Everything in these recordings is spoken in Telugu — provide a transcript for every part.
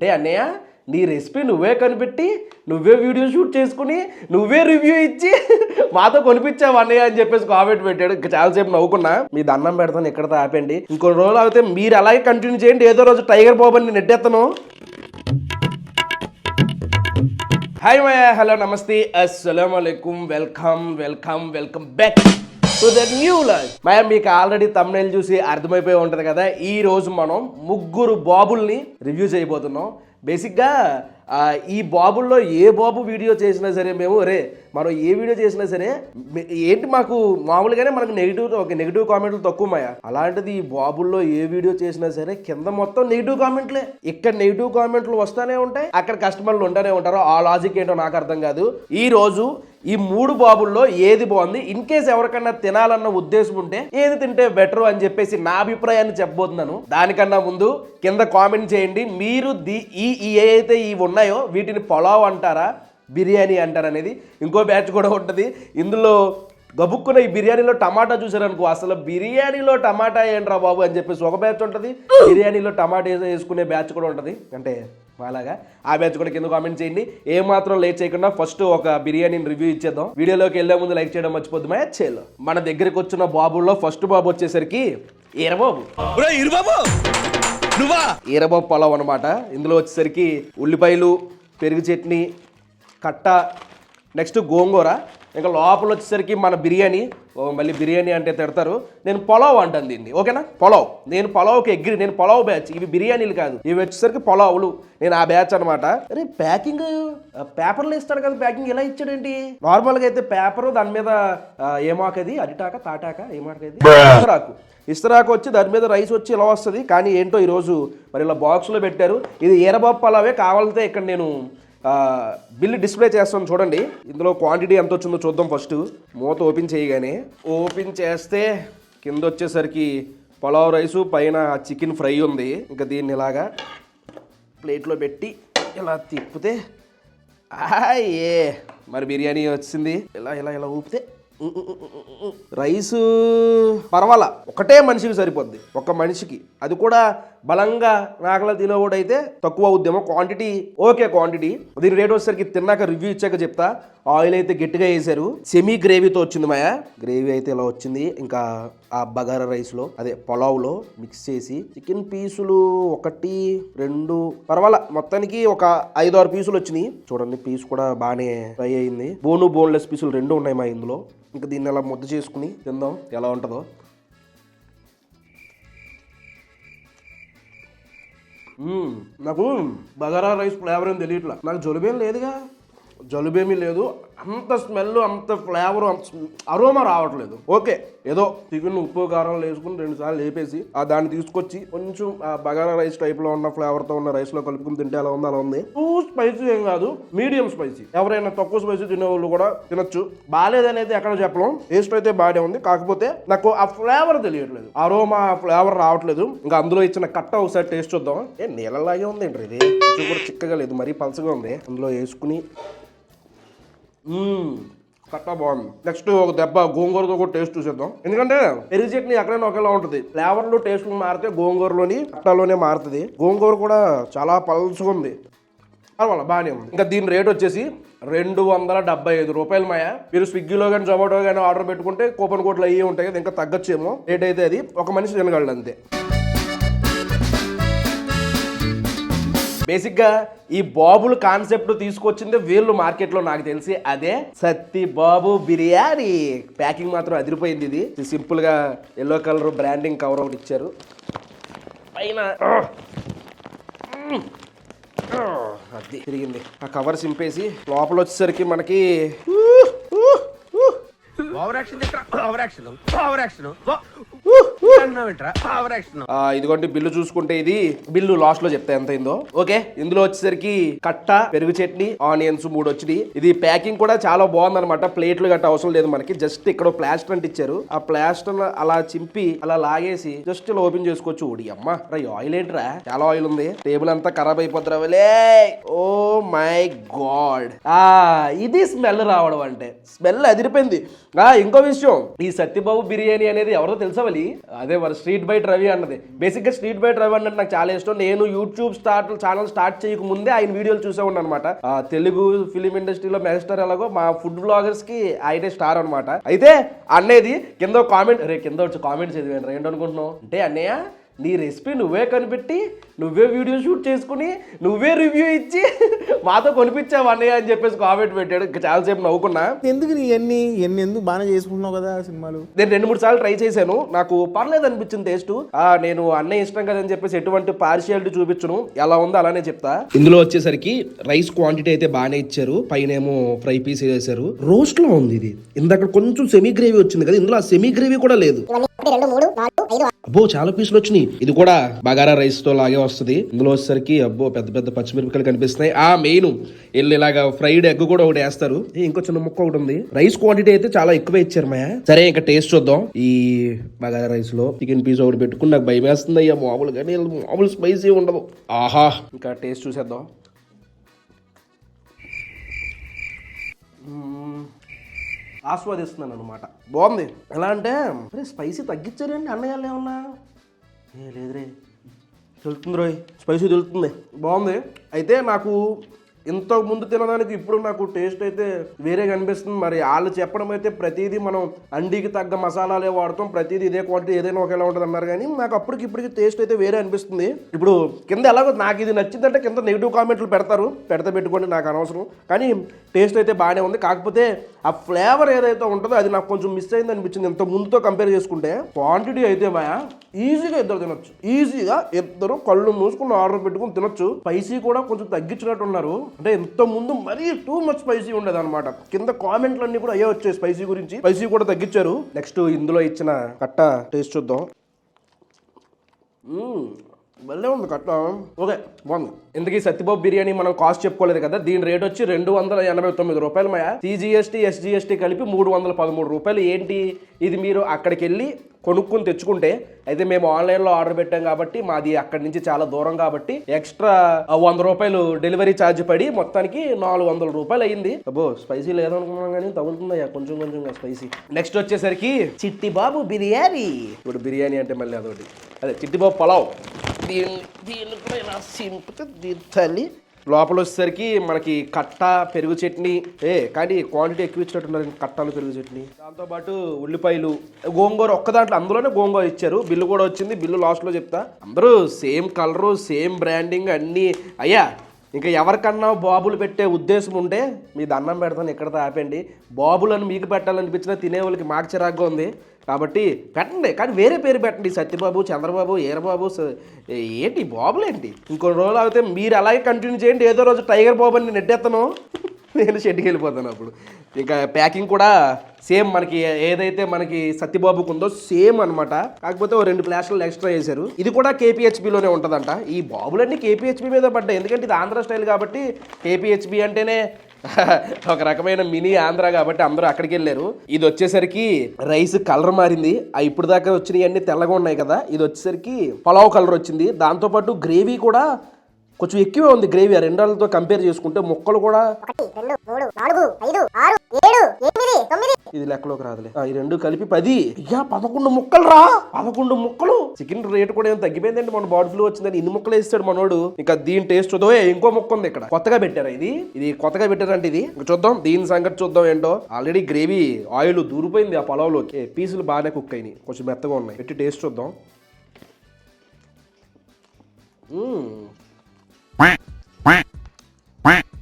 అంటే అన్నయ్య నీ రెసిపీ నువ్వే కనిపెట్టి నువ్వే వీడియో షూట్ చేసుకుని నువ్వే రివ్యూ ఇచ్చి మాతో కొనిపించావు అన్నయ్య అని చెప్పేసి కామెంట్ పెట్టాడు. ఇంకా చాలాసేపు నవ్వుకున్నా. మీ దండం పెడతాను ఎక్కడితో ఆపండి, ఇంకొన్ని రోజులు అయితే మీరు అలాగే కంటిన్యూ చేయండి. ఏదో రోజు టైగర్ బాబు అని నెట్టేస్తాను. హాయ్ మయ, హలో, నమస్తే, అస్సలాము అలైకుం, welcome back to the new life. మయ మీకు ఆల్రెడీ థంబ్నెయిల్ చూసి అర్థమైపోయి ఉంటుంది కదా, ఈ రోజు మనం ముగ్గురు బాబుల్ని రివ్యూ చేయబోతున్నాం. బేసిక్గా ఈ బాబుల్లో ఏ బాబు వీడియో చేసినా సరే మనం ఏ వీడియో చేసినా సరే ఏంటి మాకు మామూలుగానే మనకు నెగిటివ్ కామెంట్లు తక్కువ మాయ. అలాంటిది ఈ బాబుల్లో ఏ వీడియో చేసినా సరే కింద మొత్తం నెగిటివ్ కామెంట్లే. ఇక్కడ నెగిటివ్ కామెంట్లు వస్తూనే ఉంటాయి, అక్కడ కస్టమర్లు ఉంటానే ఉంటారు. ఆ లాజిక్ ఏంటో నాకు అర్థం కాదు. ఈ రోజు ఈ 3 బాబుల్లో ఏది బాగుంది, ఇన్ కేస్ ఎవరికన్నా తినాలన్న ఉద్దేశం ఉంటే ఏది తింటే బెటర్ అని చెప్పేసి నా అభిప్రాయాన్ని చెప్పబోతున్నాను. దానికన్నా ముందు కింద కామెంట్ చేయండి, మీరు ఏవైతే ఇవి ఉన్నాయో వీటిని పులావ్ అంటారా, బిర్యానీ అంటారా అనేది. ఇంకో బ్యాచ్ కూడా ఉంటుంది ఇందులో. గబుక్కున ఈ బిర్యానీలో టమాటా చూసారనుకో, అసలు బిర్యానీలో టమాటా ఏంట్రా బాబు అని చెప్పేసి ఒక బ్యాచ్ ఉంటుంది, బిర్యానీలో టమాటా వేసుకునే బ్యాచ్ కూడా ఉంటుంది. అంటే అలాగా ఆ బ్యాచ్ కూడా కింద కామెంట్ చేయండి. ఏమాత్రం లేట్ చేయకుండా ఫస్ట్ ఒక బిర్యానీని రివ్యూ ఇచ్చేద్దాం. వీడియోలోకి వెళ్ళే ముందు లైక్ చేయడం మర్చిపోద్దు మా చేలో. మన దగ్గరికి వచ్చిన బాబుల్లో ఫస్ట్ బాబు వచ్చేసరికి ఈరబాబు పొలావ్ అనమాట. ఇందులో వచ్చేసరికి ఉల్లిపాయలు, పెరుగు చట్నీ, కట్ట, నెక్స్ట్ గోంగూర, ఇంకా లోపల వచ్చేసరికి మన బిర్యానీ. మళ్ళీ బిర్యానీ అంటే తిడతారు, నేను పొలావ్ అంటాను దీన్ని, ఓకేనా? పొలావ్. నేను పొలావ్కి ఎగ్రి, నేను పొలావ్ బ్యాచ్. ఇవి బిర్యానీలు కాదు, ఇవి వచ్చేసరికి పొలావులు. నేను ఆ బ్యాచ్ అనమాట. అరే ప్యాకింగ్ పేపర్లు ఇస్తాడు కదా, ప్యాకింగ్ ఎలా ఇచ్చాడేంటి? నార్మల్గా అయితే పేపర్, దాని మీద ఏమాకది, అరిటాక, తాటాక, ఏమాకది, ఇస్తరాకు వచ్చి దాని మీద రైస్ వచ్చి ఇలా వస్తుంది. కానీ ఏంటో ఈరోజు మరి ఇలా బాక్స్లో పెట్టారు. ఇది ఈరబాబు పలావే. కావాలంటే ఇక్కడ నేను బిల్లు డిస్ప్లే చేస్తాను చూడండి. ఇందులో క్వాంటిటీ ఎంత వచ్చిందో చూద్దాం. ఫస్ట్ మూత ఓపెన్ చేయగానే, ఓపెన్ చేస్తే కింద వచ్చేసరికి పులావ్ రైసు, పైన చికెన్ ఫ్రై ఉంది. ఇంకా దీన్ని ఇలాగా ప్లేట్లో పెట్టి ఇలా తిప్పితే ఏ మరి బిర్యానీ వచ్చింది. ఇలా ఇలా ఇలా ఊపితే రైసు పర్వాలా, ఒకటే మనిషికి సరిపోద్ది, ఒక్క మనిషికి. అది కూడా బలంగా నాకలా తినేవాడైతే తక్కువ అవుద్దేమో. Quantity okay, quantity. దీని రేట్ వచ్చేసరికి తిన్నాక రివ్యూ ఇచ్చాక చెప్తా. ఆయిల్ అయితే గట్టిగా వేసారు, సెమీ గ్రేవీతో వచ్చింది మాయ. గ్రేవీ అయితే ఇలా వచ్చింది. ఇంకా ఆ బగారా రైస్లో, అదే పులావ్లో మిక్స్ చేసి చికెన్ పీసులు 1, 2 పర్వాలా, మొత్తానికి ఒక 5-6 పీసులు వచ్చినాయి. చూడండి, పీస్ కూడా బాగానే ఫ్రై అయింది. బోన్లెస్ పీసులు 2 ఉన్నాయి మా ఇందులో. ఇంకా దీన్ని అలా ముద్ద చేసుకుని తిందాం ఎలా ఉంటుందో. నాకు బగారా రైస్ ఫ్లేవర్ ఏం తెలియట్లా. నాకు జలుబేం లేదుగా, జలుబేమీ లేదు. అంత స్మెల్, అంత ఫ్లేవర్, అరోమా రావట్లేదు. ఓకే, ఏదో చికెన్ ఉప్పు కారం వేసుకుని 2 సార్లు వేపేసి దాన్ని తీసుకొచ్చి కొంచెం ఆ బగారా రైస్ టైప్లో ఉన్న ఫ్లేవర్తో ఉన్న రైస్లో కలుపుకుని తింటే అలా ఉంది, అలా ఉంది. టూ స్పైసీ ఏం కాదు, మీడియం స్పైసీ. ఎవరైనా తక్కువ స్పైసీ తినేవాళ్ళు కూడా తినొచ్చు. బాగాలేదనేది ఎక్కడ చెప్పలేం, టేస్ట్ అయితే బాగానే ఉంది. కాకపోతే నాకు ఆ ఫ్లేవర్ తెలియట్లేదు, అరోమా ఫ్లేవర్ రావట్లేదు. ఇంకా అందులో ఇచ్చిన కట్ట ఒకసారి టేస్ట్ చూద్దాం. నీళ్ళలాగే ఉంది ఏంటి ఇది, కొంచెం కూడా చిక్కగా లేదు, మరీ పలసగా ఉంది. అందులో వేసుకుని కట్టా బాగుంది. నెక్స్ట్ ఒక దెబ్బ గోంగూరతో కూడా టేస్ట్ చూసేద్దాం. ఎందుకంటే పెరుగు చట్నీ ఎక్కడైనా ఒకేలా ఉంటుంది, ఫ్లేవర్లు టేస్ట్లు మారితే గోంగూరలోని కట్టలోనే మారుతుంది. గోంగూర కూడా చాలా పల్చగా ఉంది, పర్వాలేదు బాగానే ఉంది. ఇంకా దీని రేట్ వచ్చేసి 275 రూపాయలు మాయ. మీరు స్విగ్గీలో కానీ జొమాటో కానీ ఆర్డర్ పెట్టుకుంటే కూపన్ కోడ్లు అయ్యి ఉంటాయి కదా, ఇంకా తగ్గచ్చేమో. రేట్ అయితే అది ఒక మనిషి తినగలడు అంతే. బేసిక్గా ఈ బాబులు కాన్సెప్ట్ తీసుకొచ్చిందే వీళ్ళు మార్కెట్లో, నాకు తెలిసి అదే సత్తి బాబు బిర్యానీ. ప్యాకింగ్ మాత్రం అదిరిపోయింది. ఇది సింపుల్ గా ఎల్లో కలర్ బ్రాండింగ్ కవర్ ఒకటి ఇచ్చారు పైన. అది తిరిగింది, ఆ కవర్ సింపేసి లోపల వచ్చేసరికి మనకి ఇదిగోండి బిల్లు చూసుకుంటే, ఇది బిల్లు లాస్ట్ లో చెప్తా ఎంత అయిందో. ఓకే, ఇందులో వచ్చేసరికి కట్ట, పెరుగు చట్నీ, ఆనియన్స్ 3 వచ్చినాయి. ఇది ప్యాకింగ్ కూడా చాలా బాగుంది అనమాట. ప్లేట్లు గట్ట అవసరం లేదు మనకి, జస్ట్ ఇక్కడ ప్లాస్టర్ అంటే ఇచ్చారు. ఆ ప్లాస్టర్ అలా చింపి అలా లాగేసి జస్ట్ ఇలా ఓపెన్ చేసుకోవచ్చు. ఓడి అమ్మ ఆయిల్ ఏంట్రా, చాలా ఆయిల్ ఉంది. టేబుల్ అంతా ఖరాబ్ అయిపోతారా. ఓ మై గాడ్, ఇది స్మెల్ రావడం అంటే. స్మెల్ అదిరిపోయింది. ఇంకో విషయం, ఈ సత్యబాబు బిర్యానీ అనేది ఎవరో తెలుసా? అది అదే మరి స్ట్రీట్ బైట్ రవి అన్నది. బేసిక్గా స్ట్రీట్ బైట్ రవి అన్నది నాకు చాలా ఇష్టం. నేను యూట్యూబ్ ఛానల్ స్టార్ట్ చేయక ముందే ఆయన వీడియోలు చూసే ఉన్నాను అనమాట. తెలుగు ఫిలిం ఇండస్ట్రీలో మెగాస్టార్ ఎలాగో మా ఫుడ్ బ్లాగర్స్ కి ఆయనే స్టార్ అనమాట. అయితే అనేది కింద కామెంట్ వచ్చి కామెంట్ చదివాను. ఏంటనుకుంటున్నావు అంటే, అన్నయ్య నీ రెసిపీ నువ్వే కనిపెట్టి నువ్వే వీడియో షూట్ చేసుకుని నువ్వే రివ్యూ ఇచ్చి మాతో కొనిపించావు అన్నయ్య అని చెప్పేసి కామెంట్ పెట్టాడు. చాలాసేపు నవ్వుకున్నా. ఎందుకు నీ ఎన్ని ఎందుకు బాగా చేసుకుంటున్నావు కదా సినిమాలు. నేను 2-3 సార్లు ట్రై చేశాను. నాకు పర్లేదు అనిపించింది టేస్ట్. నేను అన్నయ్య ఇష్టం కదని చెప్పేసి ఎటువంటి పార్షియాలిటీ చూపించను, ఎలా ఉందో అలానే చెప్తా. ఇందులో వచ్చేసరికి రైస్ క్వాంటిటీ అయితే బాగానే ఇచ్చారు. పైన ఏమో ఫ్రై పీస్ వేసారు. రోస్ట్ లో ఉంది ఇది. ఇందాక కొంచెం సెమీ గ్రేవీ వచ్చింది కదా, ఇందులో ఆ సెమీ గ్రేవీ కూడా లేదు. అబ్బో చాలా పీసులు వచ్చినాయి. ఇది కూడా బగారా రైస్ తో లాగే వస్తుంది. ఇందులో వచ్చేసరికి అబ్బో పెద్ద పెద్ద పచ్చిమిరపకాయలు కనిపిస్తున్నాయి. మెయిన్ ఎల్లు ఇలాగా ఫ్రైడ్ ఎగ్ కూడా ఒకటి వేస్తారు. ఇంకో చిన్న ముక్క ఒకటి ఉంది. రైస్ క్వాంటిటీ అయితే చాలా ఎక్కువ ఇచ్చారు మాయా. సరే ఇంకా టేస్ట్ చూద్దాం. ఈ బగారా రైస్ లో చికెన్ పీస్ ఒకటి పెట్టుకుని నాకు భయం వేస్తుంది అయ్యా. మామూలు స్పైసీ ఉండదు. ఆహా, ఇంకా టేస్ట్ చూసేద్దాం. ఆస్వాదిస్తున్నాను అనమాట. బాగుంది. ఎలా అంటే స్పైసీ తగ్గించారండి అన్నయ్యాలు ఏమన్నా? లేదురే, తెలుస్తుంది రోయ్, స్పైసీ తెలుస్తుంది. బాగుంది. అయితే నాకు ఇంతకు ముందు తినడానికి ఇప్పుడు నాకు టేస్ట్ అయితే వేరేగా అనిపిస్తుంది. మరి వాళ్ళు చెప్పడం అయితే ప్రతిదీ మనం అండికి తగ్గ మసాలాలే వాడతాం, ప్రతిదీ ఇదే క్వాంటిటీ ఏదైనా ఒకేలా ఉంటుంది అన్నారు. కానీ నాకు అప్పటికి ఇప్పటికి టేస్ట్ అయితే వేరే అనిపిస్తుంది. ఇప్పుడు కింద ఎలాగో నాకు ఇది నచ్చిందంటే కింద నెగిటివ్ కామెంట్లు పెట్టుకోండి, నాకు అనవసరం. కానీ టేస్ట్ అయితే బాగానే ఉంది. కాకపోతే ఆ ఫ్లేవర్ ఏదైతే ఉంటుందో అది నాకు కొంచెం మిస్ అయింది అనిపించింది ఇంత ముందుతో కంపేర్ చేసుకుంటే. క్వాంటిటీ అయితే బాగా ఈజీగా ఇద్దరు తినొచ్చు. ఈజీగా ఇద్దరు కళ్ళు మూసుకుని ఆర్డర్ పెట్టుకుని తినొచ్చు. స్పైసీ కూడా కొంచెం తగ్గించినట్టు ఉన్నారు. అంటే ఇంత ముందు మరీ టూ మచ్ స్పైసీ ఉండేది అనమాట. కింద కామెంట్లన్నీ కూడా అయ్యే వచ్చాయి స్పైసీ గురించి. స్పైసీ కూడా తగ్గించారు. నెక్స్ట్ ఇందులో ఇచ్చిన కట్ట టేస్ట్ చూద్దాం. భలే ఉంది కట్ట. ఓకే, బాగుంది. ఇంతకీ సత్యబాబు బిర్యానీ మనం కాస్ట్ చెప్పుకోలేదు కదా. దీని రేట్ వచ్చి 289 రూపాయలు మాయా. సిజిఎస్టీ ఎస్జిఎస్టీ కలిపి 313 రూపాయలు. ఏంటి ఇది మీరు అక్కడికి వెళ్ళి కొనుక్కుని తెచ్చుకుంటే, అయితే మేము ఆన్లైన్లో ఆర్డర్ పెట్టాం కాబట్టి మాది అక్కడి నుంచి చాలా దూరం కాబట్టి ఎక్స్ట్రా 100 రూపాయలు డెలివరీ ఛార్జ్ పడి మొత్తానికి 400 రూపాయలు అయ్యింది. అబ్బో స్పైసీ లేదనుకున్నాం కానీ తగులుతుందయ్యా కొంచెం కొంచెంగా స్పైసీ. నెక్స్ట్ వచ్చేసరికి చిట్టిబాబు బిర్యానీ. ఇప్పుడు బిర్యానీ అంటే మళ్ళీ అదొకటి, అదే చిట్టిబాబు పలావ్. దీన్ని కూడా ఇలా సింపుల్ దించాలి. లోపల వచ్చేసరికి మనకి కట్ట, పెరుగు చట్నీ. కానీ క్వాంటిటీ ఎక్కువ ఇచ్చినట్టున్నారు కట్టాలు, పెరుగు చట్నీ. దాంతోపాటు ఉల్లిపాయలు, గోంగూర ఒక్క దాంట్లో అందులోనే గోంగూర ఇచ్చారు. బిల్లు కూడా వచ్చింది. బిల్లు లాస్ట్లో చెప్తా. అందరూ సేమ్ కలరు, సేమ్ బ్రాండింగ్ అన్నీ. అయ్యా ఇంకా ఎవరికన్నా బాబులు పెట్టే ఉద్దేశం ఉంటే మీ దండం పెడతాను, ఇక్కడతో ఆపండి. బాబులను మీకు పెట్టాలనిపించినా తినే వాళ్ళకి మాకు చిరాగ్గా ఉంది కాబట్టి పెట్టండి. కానీ వేరే పేరు పెట్టండి. సత్యబాబు, చంద్రబాబు, ఈరబాబు, ఏంటి బాబులేంటి? ఇంకొన్ని రోజులు అయితే మీరు అలాగే కంటిన్యూ చేయండి. ఏదో రోజు టైగర్ బాబు అని నెట్టేస్తాను, నేను షెడ్కి వెళ్ళిపోతాను. అప్పుడు ఇంకా ప్యాకింగ్ కూడా సేమ్ మనకి ఏదైతే మనకి సత్యబాబుకు ఉందో సేమ్ అనమాట. కాకపోతే 2 ఫ్లాష్లు ఎక్స్ట్రా వేశారు. ఇది కూడా కేపీహెచ్బిలోనే ఉంటుందంట. ఈ బాబులన్నీ కేపీహెచ్బి మీద పడ్డాయి. ఎందుకంటే ఇది ఆంధ్ర స్టైల్ కాబట్టి కేపీహెచ్బి అంటేనే ఒక రకమైన మినీ ఆంధ్ర కాబట్టి అందరూ అక్కడికి వెళ్ళారు. ఇది వచ్చేసరికి రైస్ కలర్ మారింది. ఇప్పుడు దాకా వచ్చినవి అన్ని తెల్లగా ఉన్నాయి కదా, ఇది వచ్చేసరికి పలావ్ కలర్ వచ్చింది. దాంతోపాటు గ్రేవీ కూడా కొంచెం ఎక్కువే ఉంది. గ్రేవీ ఆ రెండాలతో కంపేర్ చేసుకుంటే ముక్కలు కూడా 1 2 3 4 5 6 7 8 9 ఇది లెక్కలోకి రాదులే. ఈ రెండు కలిపి 10. అయ్యా 11 ముక్కలు రా, 11 ముక్కలు. చికెన్ రేట్ కూడా ఏం తగ్గిపోయిందండి. మన బాడీ ఫ్లూ వచ్చిందని ఇన్ని ముక్కలు వేస్తాడు మనోడు. ఇంకా దీని టేస్ట్ చూద్దాం. ఇంకో ముక్క ఉంది ఇక్కడ, కొత్తగా పెట్టారా ఇది కొత్తగా పెట్టారంటే ఇది చూద్దాం. దీని సంగతి చూద్దాం ఏంటో. ఆల్రెడీ గ్రేవీ ఆయిల్ దూరిపోయింది ఆ పొలంలోకి. పీసులు బాగానే కుక్ అయినాయి, కొంచెం మెత్తగా ఉన్నాయి. పెట్టి టేస్ట్ చూద్దాం.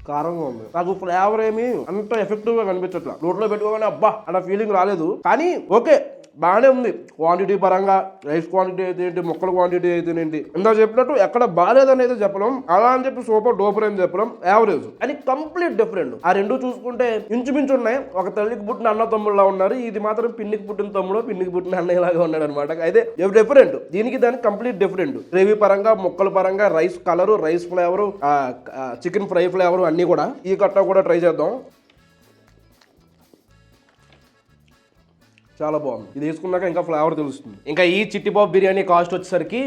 కారంగా ఉంది. నాకు ఫ్లేవర్ ఏమి అంత ఎఫెక్టివ్ గా కనిపించట్లా. నోట్లో పెట్టుకోగానే అబ్బా అన్న ఫీలింగ్ రాలేదు. కానీ ఓకే, బాగానే ఉంది. క్వాంటిటీ పరంగా రైస్ క్వాంటిటీ అయితే ఏంటి, ముక్కల క్వాంటిటీ అయితే ఏంటి, ఇందా చెప్పినట్టు ఎక్కడ బాగాలేదని అయితే చెప్పడం, అలా అని చెప్పి సూపర్ డూపర్ అని చెప్పడం, యావరేజ్ అని కంప్లీట్ డిఫరెంట్. ఆ రెండు చూసుకుంటే ఇంచుమించు ఉన్నాయి. ఒక తల్లికి పుట్టిన అన్న తమ్ముళ్ళ ఉన్నారు. ఇది మాత్రం పిన్నికి పుట్టిన తమ్ముడు, పిన్నికి పుట్టిన అన్నయ్యలాగా ఉన్నాడు అనమాట. అయితే డిఫరెంట్, దీనికి దానికి కంప్లీట్ డిఫరెంట్. గ్రేవీ పరంగా, ముక్కల పరంగా, rice colour, rice flavour, chicken fry flavour అన్ని కూడా. ఈ కట్ట కూడా ట్రై చేద్దాం. చాలా బాగుంది. ఇది వేసుకున్నాక ఇంకా ఫ్లేవర్ తెలుస్తుంది. ఇంకా ఈ చిట్టిబాబు బిర్యానీ కాస్ట్ వచ్చేసరికి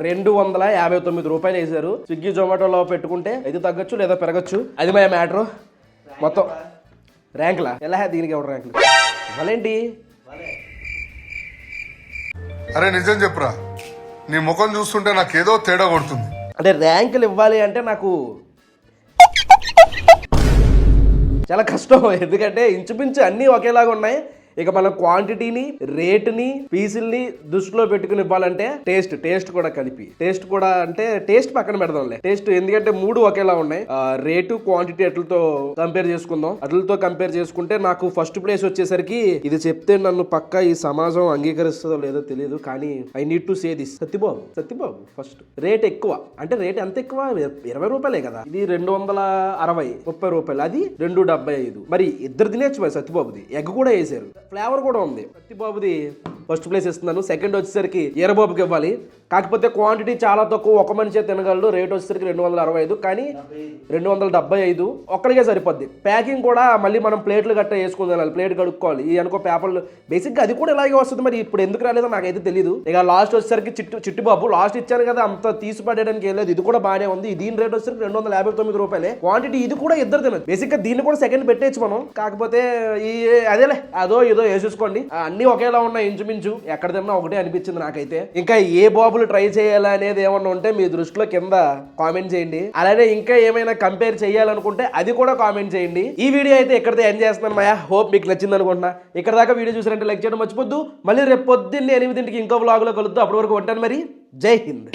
259 రూపాయలు వేశారు. స్విగ్గీ జొమాటోలో పెట్టుకుంటే అయితే తగ్గచ్చు లేదా పెరగచ్చు. అది మా మ్యాటర్. మొత్తం ర్యాంకులా ఎలా దీనికి ఎవరు ర్యాంకులు మళ్ళేంటి అరే నిజం చెప్పురా, నీ ముఖం చూస్తుంటే నాకేదో తేడా కొడుతుంది. అంటే ర్యాంకులు ఇవ్వాలి అంటే నాకు చాలా కష్టం, ఎందుకంటే ఇంచుమించు అన్నీ ఒకేలాగా ఉన్నాయి. ఇక మనం క్వాంటిటీని, రేటుని, పీసుల్ని దృష్టిలో పెట్టుకుని ఇవ్వాలంటే టేస్ట్ కూడా కలిపి, టేస్ట్ కూడా అంటే టేస్ట్ పక్కన పెడదాంలే. టేస్ట్ ఎందుకంటే మూడు ఒకేలా ఉన్నాయి. రేటు, క్వాంటిటీ అట్లతో కంపేర్ చేసుకుందాం. అట్లతో కంపేర్ చేసుకుంటే నాకు ఫస్ట్ ప్లేస్ వచ్చేసరికి, ఇది చెప్తే నన్ను పక్కా ఈ సమాజం అంగీకరిస్తుందో లేదో తెలియదు, కానీ I need to say this, Satyababu first. Rate ఎక్కువ అంటే రేట్ ఎంత ఎక్కువ, 20 రూపాయలే కదా. ఇది 260, 30 రూపాయలు, అది 275. మరి ఇద్దరు తినేచ్చు మరి సత్యబాబుది. ఎగ్ కూడా వేసారు, ఫ్లేవర్ కూడా ఉంది. సత్యబాబుది ఫస్ట్ ప్లేస్ ఇస్తున్నాను. సెకండ్ వచ్చేసరికి ఈరబాబుకి ఇవ్వాలి. కాకపోతే క్వాంటిటీ చాలా తక్కువ, ఒక మనిషే తినగలడు. రేట్ వచ్చేసరికి 265, కానీ 275 ఒక్కడికే సరిపోద్ది. ప్యాకింగ్ కూడా మళ్ళీ మనం ప్లేట్లు గట్ట వేసుకుని తినాలి, ప్లేట్ కడుక్కోవాలి. ఈ అనుకో పేపర్లు బేసిక్గా అది కూడా ఇలాగే వస్తుంది. మరి ఇప్పుడు ఎందుకు రాలేదో నాకైతే తెలియదు. ఇక లాస్ట్ వచ్చేసరికి చిట్టుబాబు లాస్ట్ ఇచ్చాను కదా, అంత తీసి పడేయడానికి వెళ్ళలేదు. ఇది కూడా బాగానే ఉంది. దీని రేట్ వచ్చేసరికి 259 రూపాయలే. క్వాంటిటీ ఇది కూడా ఇద్దరు తినదు. బేసిక్గా దీన్ని కూడా సెకండ్ పెట్టేచ్చు మనం. కాకపోతే ఈ అదేలే అదో ఏదో వేసేసుకోండి, అన్ని ఒకేలా ఉన్నాయి ఇంచుమించు. ఎక్కడ తిన్నా ఒకటే అనిపించింది నాకైతే. ఇంకా ఏ బాబులు ట్రై చేయాలా అనేది ఏమన్నా ఉంటే మీ దృష్టిలో కింద కామెంట్ చేయండి. అలానే ఇంకా ఏమైనా కంపేర్ చేయాలనుకుంటే అది కూడా కామెంట్ చేయండి. ఈ వీడియో అయితే ఇక్కడితో ఎండ్ చేస్తున్నాను మాయా. హోప్ మీకు నచ్చింది అనుకుంటున్నా. ఇక్కడ దాకా వీడియో చూసారంటే లైక్ చేయడం మర్చిపోద్దు. మళ్ళీ రేపు పొద్దున్నే 8ంటికి ఇంకో వ్లాగ్లో కలుద్దాం. అప్పటి వరకు ఉంటాను మరి. జై హింద్.